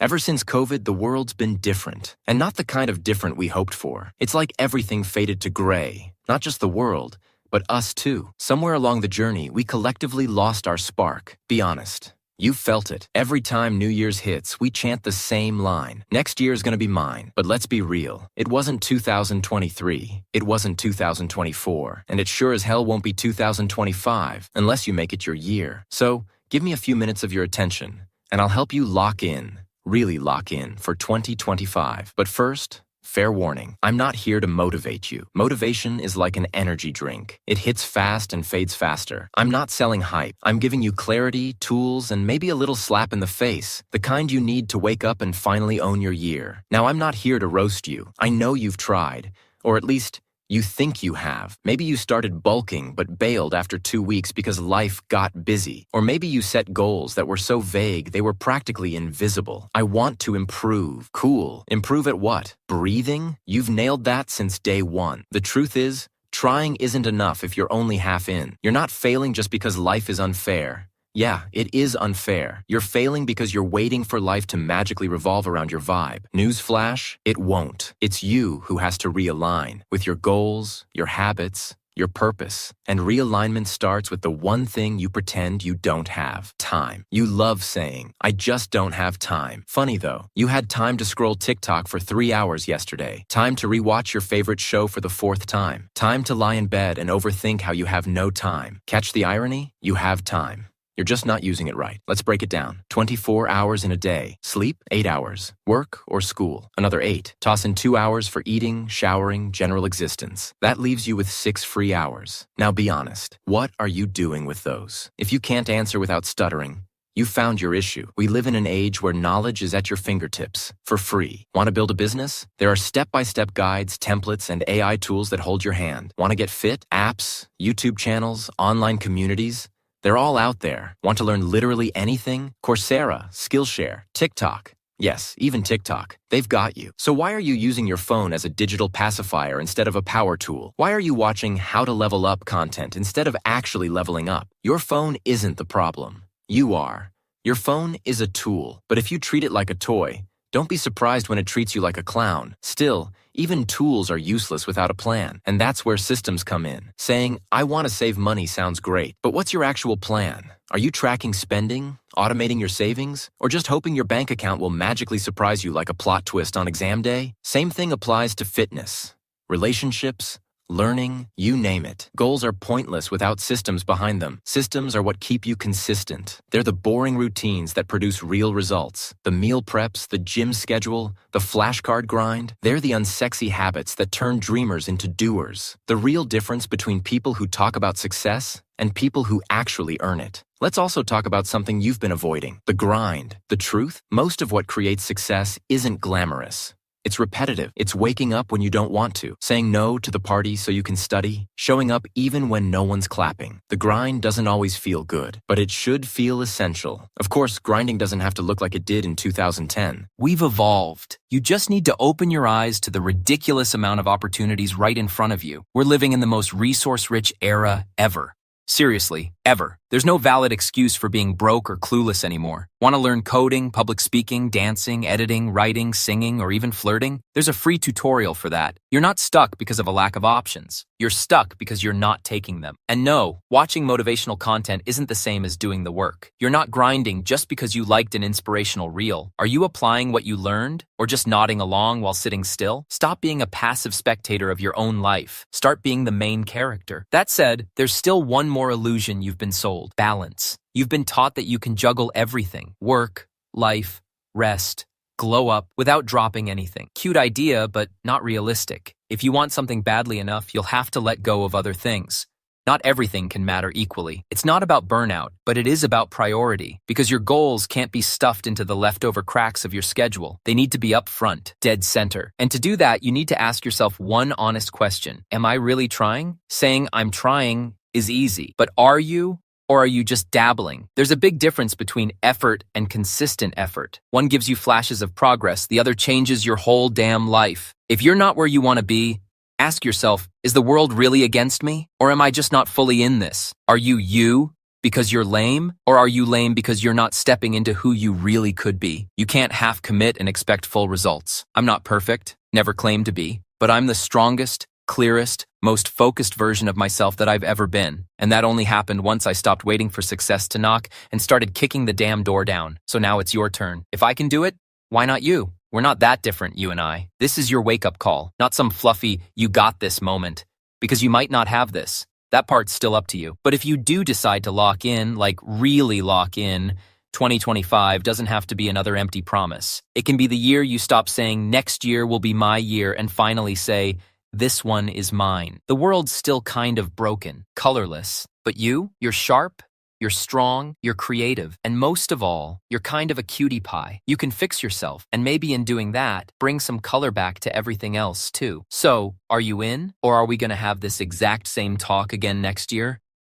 Ever since COVID, the world's been different, and not the kind of different we hoped for. It's like everything faded to gray, not just the world, but us too. Somewhere along the journey, we collectively lost our spark. Be honest. You've felt it. Every time New Year's hits, we chant the same line. Next year's gonna be mine. But let's be real. It wasn't 2023. It wasn't 2024. And it sure as hell won't be 2025 unless you make it your year. So, give me a few minutes of your attention, and I'll help you really lock in for 2025. But first, fair warning, I'm not here to motivate you. Motivation is like an energy drink. It hits fast and fades faster. I'm not selling hype. I'm giving you clarity, tools, and maybe a little slap in the face, the kind you need to wake up and finally own your year. Now, I'm not here to roast you. I know you've tried, or at least you think you have. Maybe you started bulking but bailed after 2 weeks because life got busy. Or maybe you set goals that were so vague they were practically invisible. I want to improve. Cool. Improve at what? Breathing? You've nailed that since day one. The truth is, trying isn't enough if you're only half in. You're not failing just because life is unfair. Yeah, it is unfair. You're failing because you're waiting for life to magically revolve around your vibe. Newsflash, it won't. It's you who has to realign with your goals, your habits, your purpose. And realignment starts with the one thing you pretend you don't have: time. You love saying, I just don't have time. Funny though, you had time to scroll TikTok for 3 hours yesterday. Time to rewatch your favorite show for the 4th time. Time to lie in bed and overthink how you have no time. Catch the irony? You have time. You're just not using it right. Let's break it down. 24 hours in a day. Sleep, 8 hours. Work or school, another 8. Toss in 2 hours for eating, showering, general existence. That leaves you with 6 free hours. Now be honest. What are you doing with those? If you can't answer without stuttering, you found your issue. We live in an age where knowledge is at your fingertips, for free. Want to build a business? There are step-by-step guides, templates, and AI tools that hold your hand. Want to get fit? Apps, YouTube channels, online communities? They're all out there. Want to learn literally anything? Coursera, Skillshare, TikTok. Yes, even TikTok. They've got you. So why are you using your phone as a digital pacifier instead of a power tool? Why are you watching how to level up content instead of actually leveling up? Your phone isn't the problem. You are. Your phone is a tool, but if you treat it like a toy, don't be surprised when it treats you like a clown. Still, even tools are useless without a plan, and that's where systems come in. Saying, I want to save money sounds great, but what's your actual plan? Are you tracking spending, automating your savings, or just hoping your bank account will magically surprise you like a plot twist on exam day? Same thing applies to fitness, relationships, learning, you name it. Goals are pointless without systems behind them. Systems are what keep you consistent. They're the boring routines that produce real results. The meal preps, the gym schedule, the flashcard grind, they're the unsexy habits that turn dreamers into doers. The real difference between people who talk about success and people who actually earn it. Let's also talk about something you've been avoiding: the grind. The truth? Most of what creates success isn't glamorous. It's repetitive. It's waking up when you don't want to, saying no to the party so you can study, showing up even when no one's clapping. The grind doesn't always feel good, but it should feel essential. Of course, grinding doesn't have to look like it did in 2010. We've evolved. You just need to open your eyes to the ridiculous amount of opportunities right in front of you. We're living in the most resource-rich era ever. Seriously, ever. There's no valid excuse for being broke or clueless anymore. Want to learn coding, public speaking, dancing, editing, writing, singing, or even flirting? There's a free tutorial for that. You're not stuck because of a lack of options. You're stuck because you're not taking them. And no, watching motivational content isn't the same as doing the work. You're not grinding just because you liked an inspirational reel. Are you applying what you learned, or just nodding along while sitting still? Stop being a passive spectator of your own life. Start being the main character. That said, there's still one more illusion you've been sold: balance. You've been taught that you can juggle everything: work, life, rest, glow up without dropping anything. Cute idea, but not realistic. If you want something badly enough, you'll have to let go of other things. Not everything can matter equally. It's not about burnout, but it is about priority, because your goals can't be stuffed into the leftover cracks of your schedule. They need to be up front, dead center. And to do that, you need to ask yourself one honest question: am I really trying? Saying I'm trying is easy, but are you? Or are you just dabbling? There's a big difference between effort and consistent effort. One gives you flashes of progress, the other changes your whole damn life. If you're not where you want to be, ask yourself, is the world really against me? Or am I just not fully in this? Are you you? because you're lame? Or are you lame because you're not stepping into who you really could be? You can't half commit and expect full results. I'm not perfect, never claimed to be, but I'm the strongest, clearest, most focused version of myself that I've ever been. And that only happened once I stopped waiting for success to knock and started kicking the damn door down. So now it's your turn. If I can do it, why not you? We're not that different, you and I. This is your wake-up call, not some fluffy, you got this moment. Because you might not have this. That part's still up to you. But if you do decide to lock in, like really lock in, 2025 doesn't have to be another empty promise. It can be the year you stop saying, next year will be my year, and finally say, this one is mine. The world's still kind of broken, colorless. But you're sharp, you're strong, you're creative, and most of all, you're kind of a cutie pie. You can fix yourself, and maybe in doing that, bring some color back to everything else too. So, are you in? Or are we gonna have this exact same talk again next year?